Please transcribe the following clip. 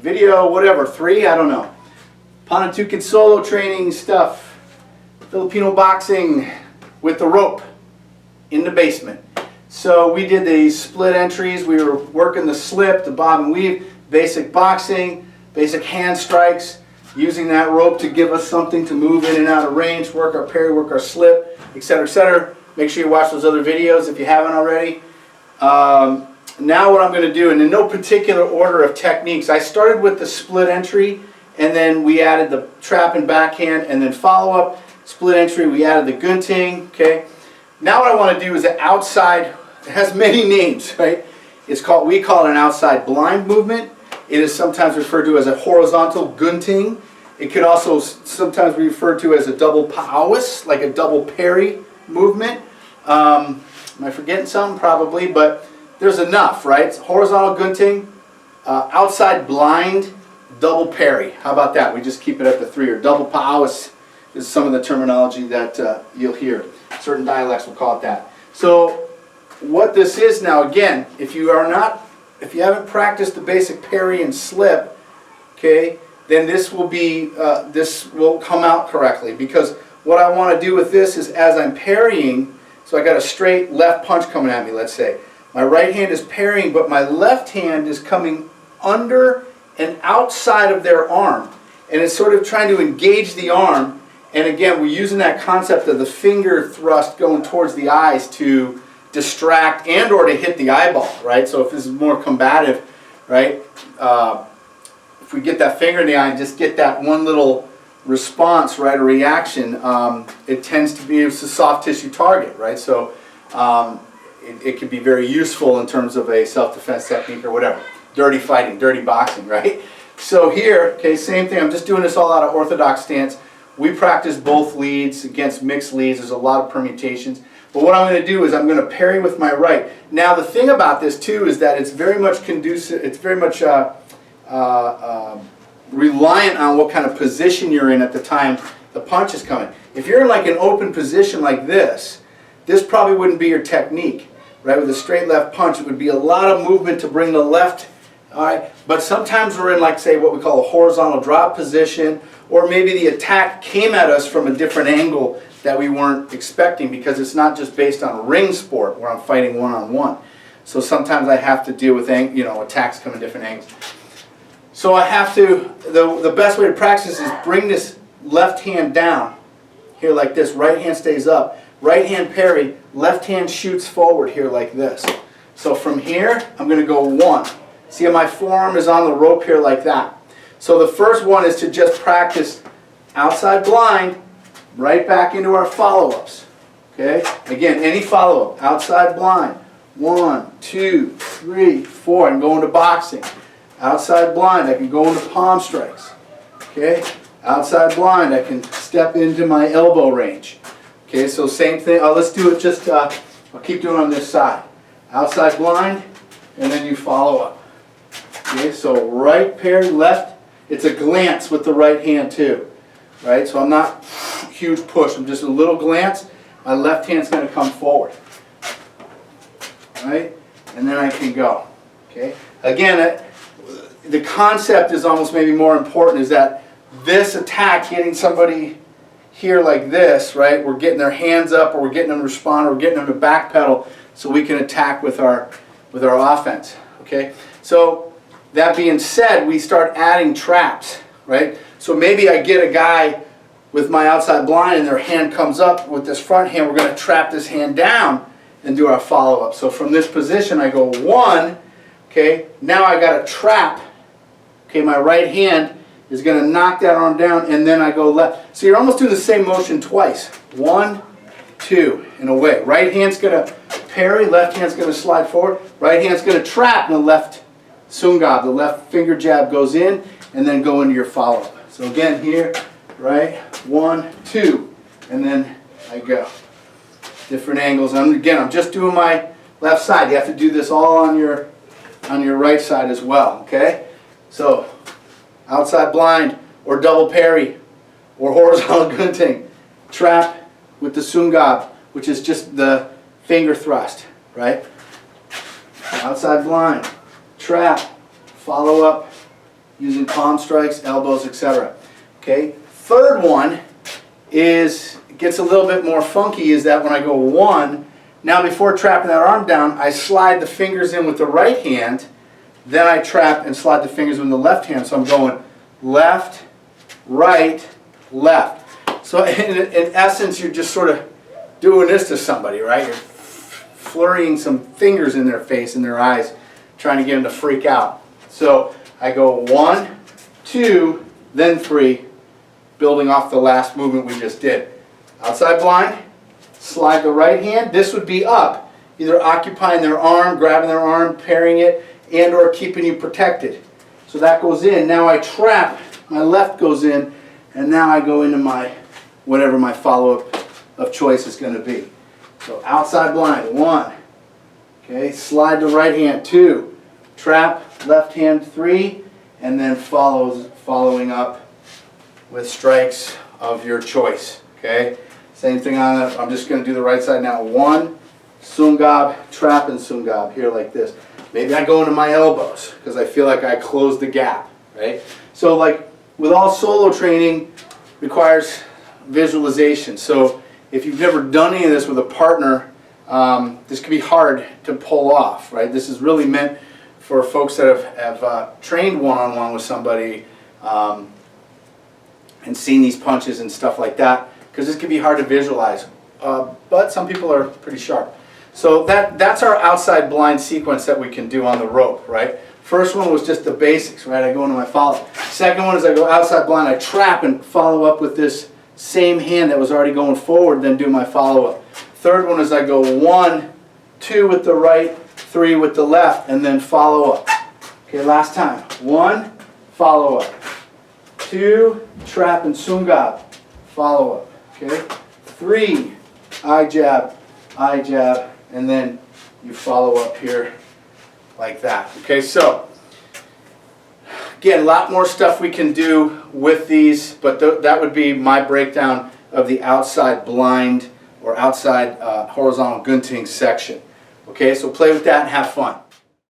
video, whatever, 3, I don't know. Panantukan solo training stuff, Filipino boxing with the rope in the basement. So we did the split entries, we were working the slip, the bob and weave, basic boxing, basic hand strikes, using that rope to give us something to move in and out of range, work our parry, work our slip, etc., etc. Make sure you watch those other videos if you haven't already. Now what I'm going to do, and in no particular order of techniques, I started with the split entry, and then we added the trap and backhand, and then follow-up, split entry, we added the gunting, okay? Now what I want to do is an outside, it has many names, right? We call it an outside blind movement. It is sometimes referred to as a horizontal gunting. It could also sometimes be referred to as a double pa'awis, like a double parry movement. Am I forgetting something? Probably, but there's enough, right? It's horizontal gunting, outside blind, double parry. How about that? We just keep it at the 3. Or double pa'awis is some of the terminology that you'll hear. Certain dialects will call it that. So what this is now, again, if you haven't practiced the basic parry and slip, okay, then this will come out correctly, because what I want to do with this is, as I'm parrying, so I got a straight left punch coming at me, let's say. My right hand is parrying, but my left hand is coming under and outside of their arm. And it's sort of trying to engage the arm. And again, we're using that concept of the finger thrust going towards the eyes to distract and or to hit the eyeball, right? So if this is more combative, right? If we get that finger in the eye and just get that one little response, right, a reaction, it tends to be, it's a soft tissue target, right? So it can be very useful in terms of a self-defense technique or whatever. Dirty fighting, dirty boxing, right? So here, okay, same thing. I'm just doing this all out of orthodox stance. We practice both leads against mixed leads. There's a lot of permutations. But what I'm going to do is I'm going to parry with my right. Now the thing about this too is that it's very much conducive, it's very much reliant on what kind of position you're in at the time the punch is coming. If you're in like an open position like this probably wouldn't be your technique, right? With a straight left punch, it would be a lot of movement to bring the left, all right? But sometimes we're in, like, say, what we call a horizontal drop position, or maybe the attack came at us from a different angle that we weren't expecting, because it's not just based on a ring sport where I'm fighting one-on-one. So sometimes I have to deal with, attacks coming different angles. So I have to, the best way to practice is bring this left hand down, here like this. Right hand stays up. Right hand parry, left hand shoots forward here like this. So from here, I'm going to go 1. See how my forearm is on the rope here like that. So the first one is to just practice outside blind, right back into our follow-ups. Okay? Again, any follow-up, outside blind. 1, 2, 3, 4. I can go into boxing. Outside blind, I can go into palm strikes. Okay? Outside blind, I can step into my elbow range. Okay, so same thing. Let's do it just, I'll keep doing it on this side. Outside blind, and then you follow up. Okay, so right parry, left. It's a glance with the right hand too. Right, so I'm not huge push. I'm just a little glance. My left hand's going to come forward. Right, and then I can go. Okay, again, the concept is almost maybe more important, is that this attack, getting somebody here like this, right, we're getting their hands up, or we're getting them to respond, or we're getting them to backpedal so we can attack with our offense. Okay, so that being said, we start adding traps, right? So maybe I get a guy with my outside blind and their hand comes up with this front hand. We're going to trap this hand down and do our follow-up. So from this position I go 1, okay, now I got a trap. Okay, my right hand is going to knock that arm down, and then I go left. So you're almost doing the same motion twice. 1, 2, and away. Right hand's going to parry, left hand's going to slide forward. Right hand's going to trap, and the left sungab, the left finger jab goes in, and then go into your follow-up. So again here, right, 1, 2, and then I go. Different angles. And again, I'm just doing my left side. You have to do this all on your right side as well. Okay, so outside blind, or double parry, or horizontal gunting, trap with the sungab, which is just the finger thrust, right? Outside blind, trap, follow up, using palm strikes, elbows, etc. Okay. Third one gets a little bit more funky, is that when I go 1, now before trapping that arm down, I slide the fingers in with the right hand, then I trap and slide the fingers with the left hand. So I'm going left, right, left. So in essence, you're just sort of doing this to somebody, right? You're flurrying some fingers in their face, in their eyes, trying to get them to freak out. So I go 1, 2, then 3, building off the last movement we just did. Outside blind, slide the right hand. This would be up, either occupying their arm, grabbing their arm, parrying it, and or keeping you protected. So that goes in. Now I trap, my left goes in, and now I go into my, whatever my follow-up of choice is going to be. So outside blind, 1. Okay, slide the right hand, 2. Trap, left hand, 3. And then following up with strikes of your choice. Okay, same thing on that. I'm just going to do the right side now. 1, sungab, trap and sungab here like this. Maybe I go into my elbows because I feel like I close the gap, right? So like with all solo training requires visualization. So if you've never done any of this with a partner, this can be hard to pull off, right? This is really meant for folks that have trained one-on-one with somebody and seen these punches and stuff like that, because this can be hard to visualize. But some people are pretty sharp. So that's our outside blind sequence that we can do on the rope, right? First one was just the basics, right? I go into my follow. Second one is I go outside blind, I trap and follow up with this same hand that was already going forward, then do my follow-up. Third one is I go 1, 2 with the right, 3 with the left, and then follow up. Okay, last time. 1, follow up. 2, trap and sungab, follow up. Okay, 3, eye jab, and then you follow up here like that. Okay, so again, a lot more stuff we can do with these, but that would be my breakdown of the outside blind or outside horizontal gunting section. Okay, so play with that and have fun.